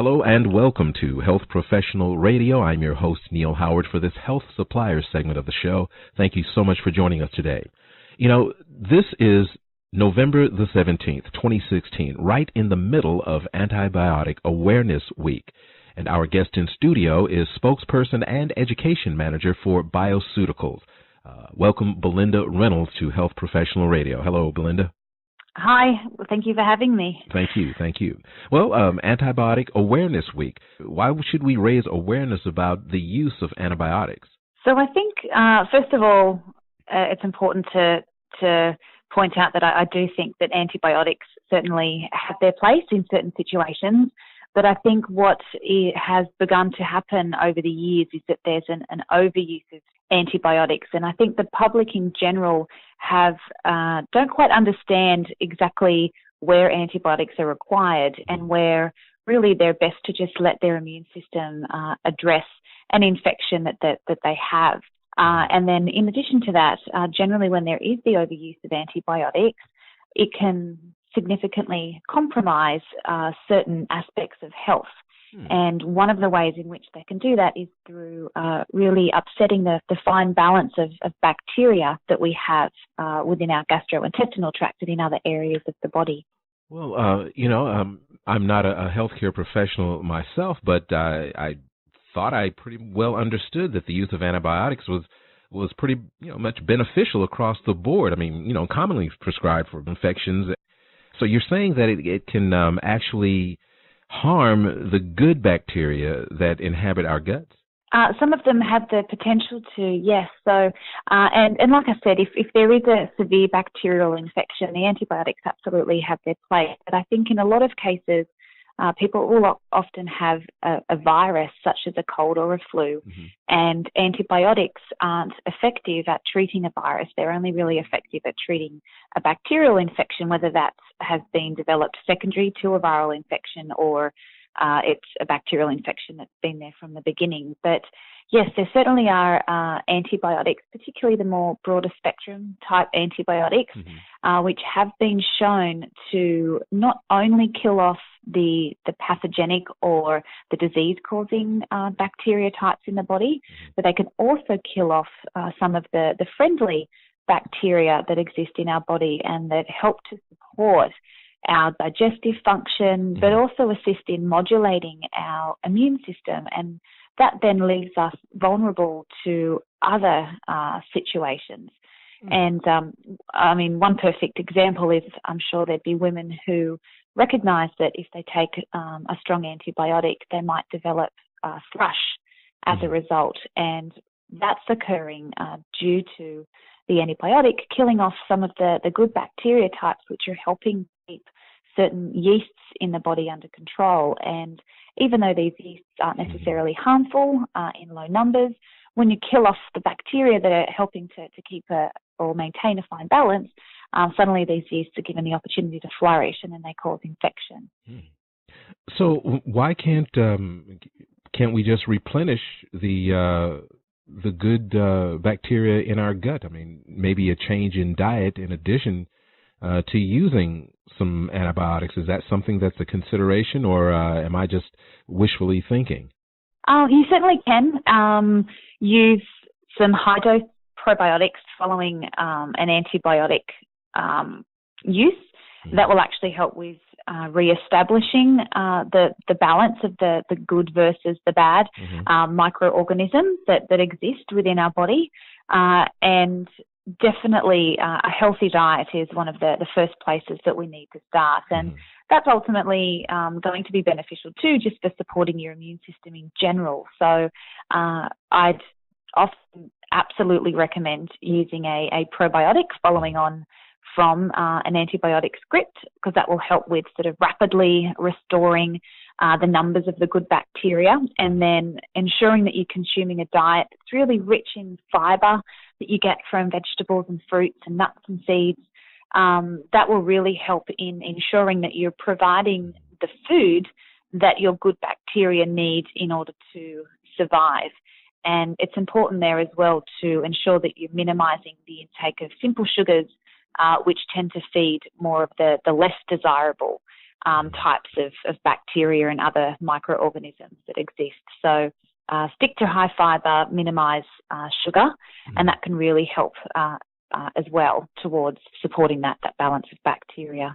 Hello and welcome to Health Professional Radio. I'm your host, Neal Howard, for this Health Suppliers segment of the show. Thank you so much for joining us today. You know, this is November the 17th, 2016, right in the middle of Antibiotic Awareness Week. And our guest in studio is spokesperson and education manager for BioCeuticals. Welcome, Belinda Reynolds, to Health Professional Radio. Hello, Belinda. Hi. Thank you for having me. Thank you. Well, Antibiotic Awareness Week. Why should we raise awareness about the use of antibiotics? So I think, first of all, it's important to point out that I do think that antibiotics certainly have their place in certain situations. But I think what has begun to happen over the years is that there's an overuse of antibiotics, and I think the public in general don't quite understand exactly where antibiotics are required and where really they're best to just let their immune system address an infection that they have. And then in addition to that, generally when there is the overuse of antibiotics, it can significantly compromise certain aspects of health. And one of the ways in which they can do that is through really upsetting the fine balance of bacteria that we have within our gastrointestinal tract and in other areas of the body. Well, I'm not a healthcare professional myself, but I thought I pretty well understood that the use of antibiotics was pretty much beneficial across the board. I mean, commonly prescribed for infections. So you're saying that it can actually harm the good bacteria that inhabit our guts? Some of them have the potential to, yes. So, and like I said, if there is a severe bacterial infection, the antibiotics absolutely have their place. But I think in a lot of cases, people will often have a virus such as a cold or a flu, and antibiotics aren't effective at treating a virus. They're only really effective at treating a bacterial infection, whether that has been developed secondary to a viral infection or it's a bacterial infection that's been there from the beginning. But yes, there certainly are antibiotics, particularly the more broader spectrum type antibiotics, which have been shown to not only kill off the pathogenic or the disease-causing bacteria types in the body, but they can also kill off some of the friendly bacteria that exist in our body and that help to support our digestive function, but also assist in modulating our immune system. And that then leaves us vulnerable to other situations. And I mean, one perfect example is I'm sure there'd be women who recognize that if they take a strong antibiotic, they might develop thrush as a result. And that's occurring due to the antibiotic killing off some of the good bacteria types, which are helping keep certain yeasts in the body under control. And even though these yeasts aren't necessarily harmful in low numbers, when you kill off the bacteria that are helping to keep or maintain a fine balance, suddenly these yeasts are given the opportunity to flourish, and then they cause infection. So why can't we just replenish the good bacteria in our gut? I mean, maybe a change in diet in addition to using some antibiotics. Is that something that's a consideration, or am I just wishfully thinking? You certainly can use some high-dose probiotics following an antibiotic use. That will actually help with re-establishing the balance of the good versus the bad microorganisms that exist within our body. And definitely a healthy diet is one of the first places that we need to start. And that's ultimately going to be beneficial too, just for supporting your immune system in general. So I'd often absolutely recommend using a probiotic following on from an antibiotic script, because that will help with sort of rapidly restoring the numbers of the good bacteria, and then ensuring that you're consuming a diet that's really rich in fiber that you get from vegetables and fruits and nuts and seeds. That will really help in ensuring that you're providing the food that your good bacteria need in order to survive. And it's important there as well to ensure that you're minimizing the intake of simple sugars, which tend to feed more of the less desirable types of bacteria and other microorganisms that exist. So stick to high fiber, minimize sugar, and that can really help as well towards supporting that balance of bacteria.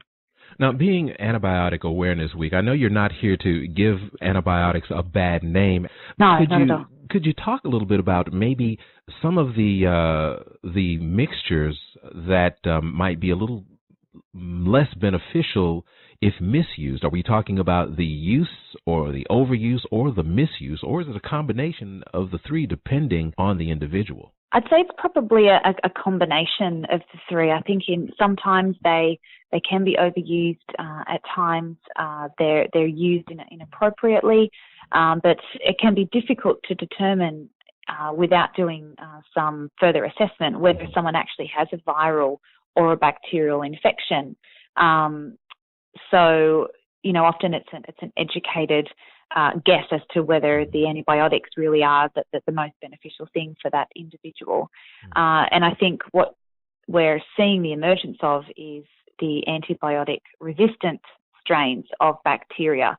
Now, being Antibiotic Awareness Week, I know you're not here to give antibiotics a bad name. No, not at all. Could you talk a little bit about maybe some of the mixtures that might be a little less beneficial if misused? Are we talking about the use or the overuse or the misuse, or is it a combination of the three depending on the individual? I'd say it's probably a combination of the three. I think sometimes they can be overused. At times they're used inappropriately, but it can be difficult to determine without doing some further assessment whether someone actually has a viral or a bacterial infection. So, often it's an educated guess as to whether the antibiotics really are the most beneficial thing for that individual. And I think what we're seeing the emergence of is the antibiotic resistant strains of bacteria,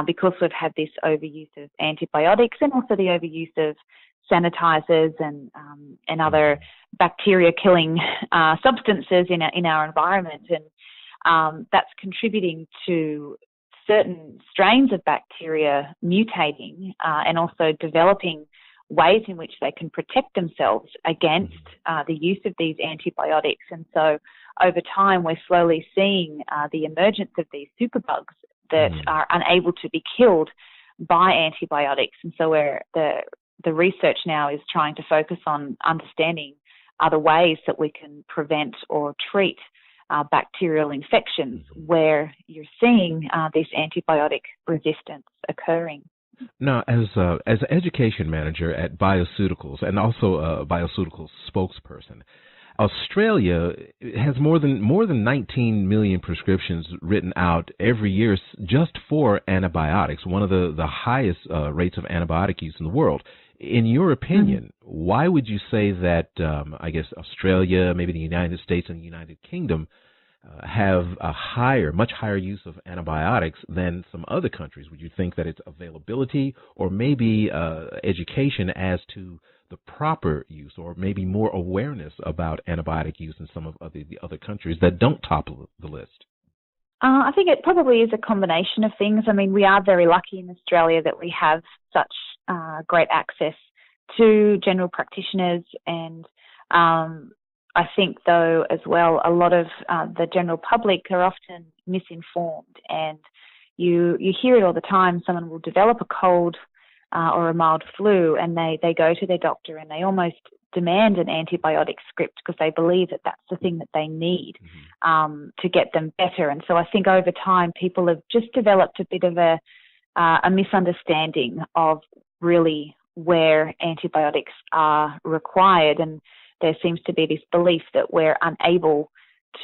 because we've had this overuse of antibiotics and also the overuse of sanitizers and other bacteria killing substances in our environment, and that's contributing to certain strains of bacteria mutating and also developing ways in which they can protect themselves against the use of these antibiotics. And so over time, we're slowly seeing the emergence of these superbugs that are unable to be killed by antibiotics. And so the research now is trying to focus on understanding other ways that we can prevent or treat bacterial infections where you're seeing this antibiotic resistance occurring. Now, as an education manager at BioCeuticals and also a BioCeuticals spokesperson, Australia has more than 19 million prescriptions written out every year just for antibiotics, one of the highest rates of antibiotic use in the world. In your opinion, why would you say that, I guess, Australia, maybe the United States and the United Kingdom have a much higher use of antibiotics than some other countries? Would you think that it's availability or maybe education as to the proper use, or maybe more awareness about antibiotic use in some of the other countries that don't top the list? I think it probably is a combination of things. I mean, we are very lucky in Australia that we have such great access to general practitioners, and I think, though, as well, a lot of the general public are often misinformed, and you hear it all the time. Someone will develop a cold or a mild flu, and they go to their doctor and they almost demand an antibiotic script because they believe that that's the thing that they need to get them better. And so I think over time people have just developed a bit of a misunderstanding of really where antibiotics are required, and there seems to be this belief that we're unable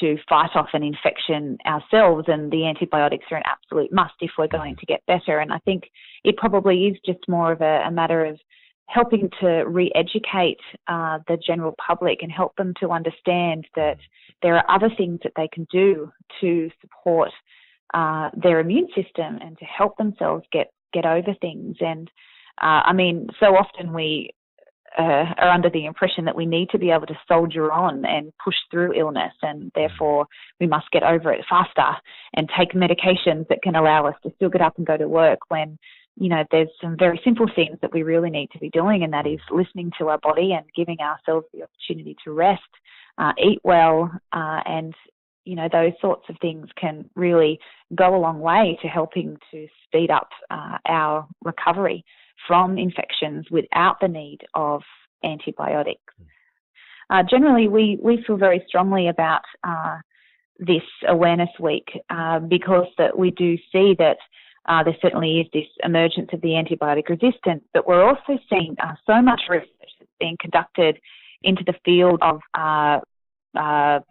to fight off an infection ourselves, and the antibiotics are an absolute must if we're going to get better. And I think it probably is just more of a matter of helping to re-educate the general public and help them to understand that there are other things that they can do to support their immune system and to help themselves get over things. And I mean, so often we are under the impression that we need to be able to soldier on and push through illness, and therefore we must get over it faster and take medications that can allow us to still get up and go to work, when, you know, there's some very simple things that we really need to be doing, and that is listening to our body and giving ourselves the opportunity to rest, eat well, and, you know, those sorts of things can really go a long way to helping to speed up our recovery from infections without the need of antibiotics. Generally, we feel very strongly about this Awareness Week because that we do see that there certainly is this emergence of the antibiotic resistance, but we're also seeing so much research that's being conducted into the field of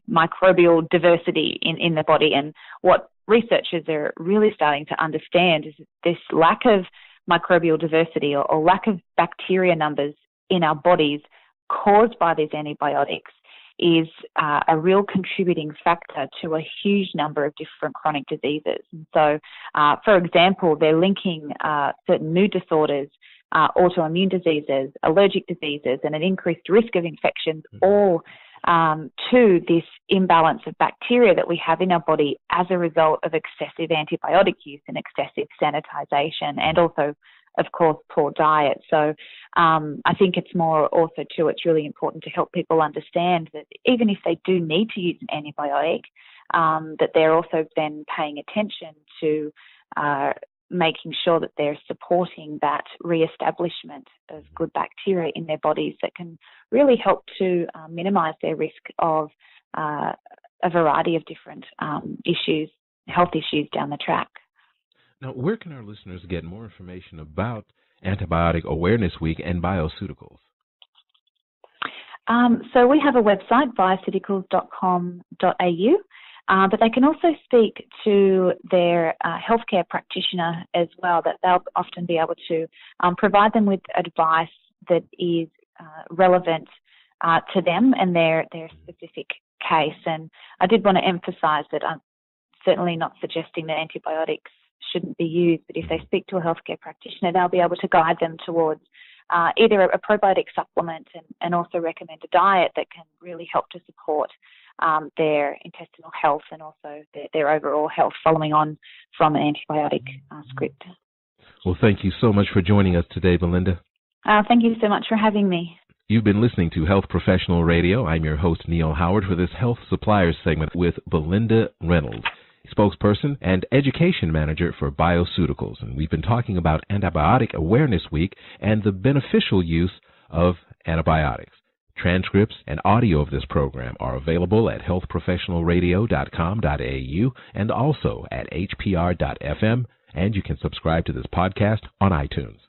microbial diversity in the body. And what researchers are really starting to understand is this lack of microbial diversity or lack of bacteria numbers in our bodies caused by these antibiotics is a real contributing factor to a huge number of different chronic diseases. And so, for example, they're linking certain mood disorders, autoimmune diseases, allergic diseases, and an increased risk of infections, all to this imbalance of bacteria that we have in our body as a result of excessive antibiotic use and excessive sanitization, and also, of course, poor diet. So I think it's more also too, it's really important to help people understand that even if they do need to use an antibiotic, that they're also then paying attention to making sure that they're supporting that re-establishment of good bacteria in their bodies that can really help to minimize their risk of a variety of different health issues down the track. Now, where can our listeners get more information about Antibiotic Awareness Week and BioCeuticals? So we have a website, bioceuticals.com.au. But they can also speak to their healthcare practitioner as well, that they'll often be able to provide them with advice that is relevant to them and their specific case. And I did want to emphasise that I'm certainly not suggesting that antibiotics shouldn't be used, but if they speak to a healthcare practitioner, they'll be able to guide them towards either a probiotic supplement and also recommend a diet that can really help to support their intestinal health and also their overall health following on from an antibiotic script. Well, thank you so much for joining us today, Belinda. Thank you so much for having me. You've been listening to Health Professional Radio. I'm your host, Neal Howard, for this Health Suppliers segment with Belinda Reynolds, spokesperson and education manager for BioCeuticals. And we've been talking about Antibiotic Awareness Week and the beneficial use of antibiotics. Transcripts and audio of this program are available at healthprofessionalradio.com.au and also at hpr.fm, and you can subscribe to this podcast on iTunes.